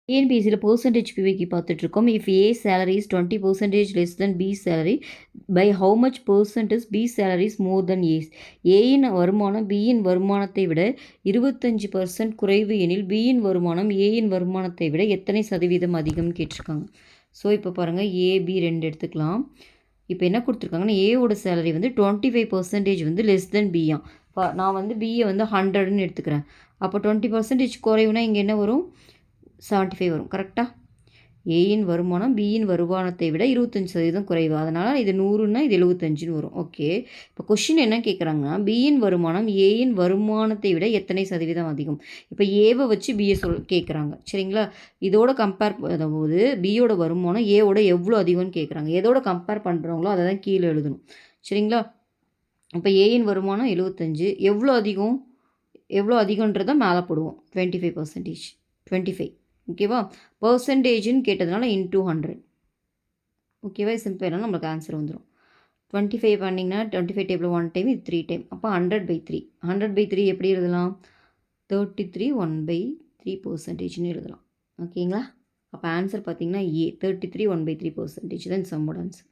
டிஎன்பிஎஸ்சியில் percentage பிவைக்கு பார்த்துட்ருக்கோம். If A salary is 20% less than B salary, by how much percent is B salary is more than A. ஏயின் வருமானம் பியின் வருமானத்தை விட 25% குறைவு எனில் பியின் வருமானம் ஏயின் வருமானத்தை விட எத்தனை சதவீதம் அதிகம்னு கேட்டிருக்காங்க. ஸோ இப்போ பாருங்கள், ஏபி 2 எடுத்துக்கலாம். இப்போ என்ன கொடுத்துருக்காங்கன்னா, ஏவோட சேலரி வந்து 25% வந்து லெஸ் தென் பியா. நான் வந்து பியை வந்து 100ன்னு எடுத்துக்கிறேன். அப்போ 20% குறைவுனா இங்கே என்ன வரும்? 75 வரும். கரெக்டாக? ஏயின் வருமானம் பியின் வருமானத்தை விட 25% குறைவு. அதனால் இது 100ன்னா இது 75ன்னு வரும். ஓகே. இப்போ கொஷின் என்ன கேட்குறாங்கன்னா, பியின் வருமானம் ஏயின் வருமானத்தை விட எத்தனை சதவீதம் அதிகம்? இப்போ ஏவை வச்சு பியை கேட்குறாங்க. சரிங்களா? இதோட கம்பேர் பண்ணும்போது பியோட வருமானம் ஏவோட எவ்வளோ அதிகம்னு கேட்குறாங்க. எதோட கம்பேர் பண்ணுறவங்களோ அதை தான் கீழே எழுதணும். சரிங்களா? இப்போ ஏயின் வருமானம் 75. எவ்வளோ அதிகன்றதை மேலே போடுவோம். 25%. 25. ஓகேவா? பர்சன்டேஜ்னு கேட்டதுனால இன்டூ 100. ஓகேவா? சிம்பிளாக நம்மளுக்கு ஆன்சர் வந்துடும். 25 பண்ணிங்கன்னா 25 டேபிள் 1 டைம், இது 3 டைம். அப்போ 100/3. 100/3 எப்படி எழுதலாம்? 33 1/3%ன்னு எழுதலாம். ஓகேங்களா? அப்போ ஆன்சர் பார்த்தீங்கன்னா ஏ 33 1/3% தான் சம்மோட ஆன்சர்.